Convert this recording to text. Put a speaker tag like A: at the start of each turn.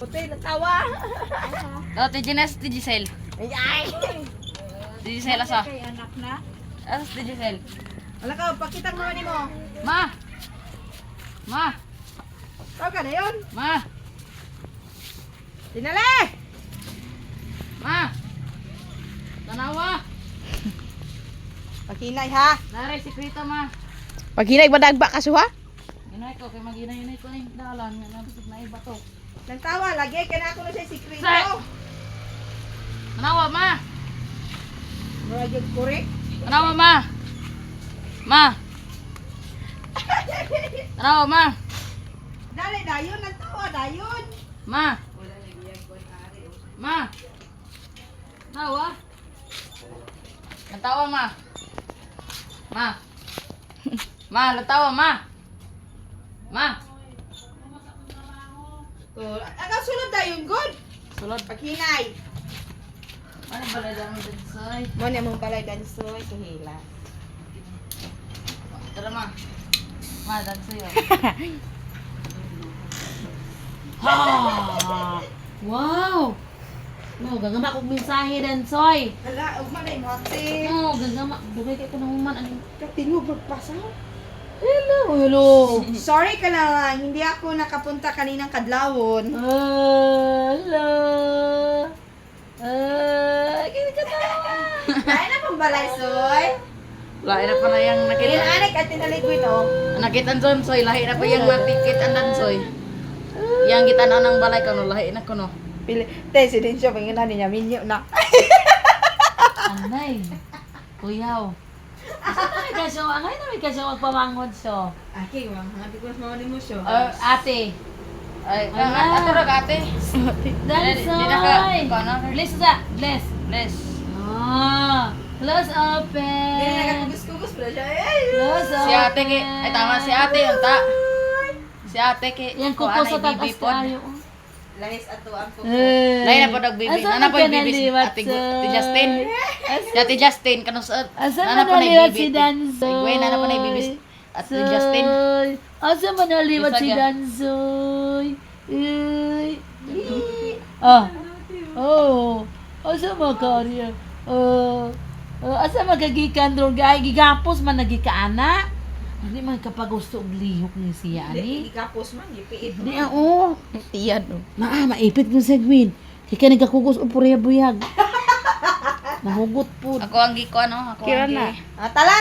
A: Puti, natawa.
B: Oh, Tijines, Tijisel.
A: Ay!
B: Tijisel, asa?
A: Kay anak na.
B: Asa si Tijisel?
A: Wala ka, pakita mo ni mo.
B: Ma! Ma!
A: Tawag ka na yun.
B: Ma!
A: Dinali!
B: Ma! Tanawa!
A: Paghinay ha.
B: Naray, sikrito, ma.
A: Paghinay ba dagba ka suha?
B: Inay ko, kay mag-inay ko na yung dalan. Nga nabisig na iba to.
A: Nagtawa, lagi ka na ako na siya sikrito.
B: Say! Tanawa, ma!
A: Mura yung kurik.
B: Tanawa, ma! Ma! Tanawa, ma!
A: Dali, dayon, nagtawa, dayon.
B: Ma! Ma! Tanawa? Natawa, ma! Ma! Ma, natawa, ma! Ma!
A: Aga sulod dayon, good.
B: Sulod.
A: Paghinay.
B: Ano ba na dami dito, soy?
A: Mo na mong balay dansoy, kuhila.
B: Tara, ma. Ma, dan sa'yo. Ha! Wow! No, gagama kong mensahe dan, soy.
A: Hala, ugma na yung hati.
B: No, gagama. Dugay kayo ng human. Ano?
A: Katingog magpasa.
B: Hello, hello.
A: Sorry ka lang, hindi ako nakapunta kaninang kadlawon.
B: Hello. Kini ka tawa.
A: Kaya na pong balay, soy.
B: Lahi na pa na yung nakita.
A: Anik at tinalikuin, oh.
B: Nakita son, soy. Lahi na pa yung matikit andan, soy. Yang kita na ng balay ka, no. Lahi na ko, no.
A: Pili, te, si Dinsyo, panginoon niya, minyo na.
B: Anay. Kuyaw. Asa na may kasyo? Angay na may kasyo magpamangod so.
A: Aki, wang, happy ko mo ni mo siya.
B: Ate. Ay,
A: Ala.
B: ato ra ate.
C: Dansoy!
B: Bless sa. Bless. Bless.
C: Ah, close
A: Hindi na
C: open!
A: nakakugus-kugus pala siya. Ay!
C: Close open!
B: Si ate ki, ay tama si ate yung ta. Si ate ki.
C: Yan
B: ko
C: kuko sa
B: anay
C: tatas
B: bibi pod.
C: tayo.
A: Lahis ato ang kuko.
B: Lain na po nagbibi.
C: Asa
B: Nana po
C: man
B: yung
C: ka
B: bibi.
C: naliwat,
B: Ate
C: Soy?
B: Justin. Si ate Justin. Kanong sa...
C: Asa
B: Nana
C: man
B: po na
C: naliwat
B: yung
C: si
B: bibi.
C: Dansoy?
B: Gwen, nana po na yung bibi. Ate Justin.
C: Asa man naliwat si
B: Isa ka.
C: Dansoy? Uy. Ah. Oh. Asa man ka Arya? Asa magagikan drogay gigapos man nagikaana? Hindi man kapag gusto og lihok ni siya ani.
A: Hindi kapos man, ipiit mo.
C: Di oo.
A: Iyan, oh.
C: Maipit mo sa Gwyn. Kaya nagkakugos o purya buyag. Nahugot po.
B: Ako ang giko ano. Ako
A: Kira
B: ang
A: na.
B: gi.
A: Tala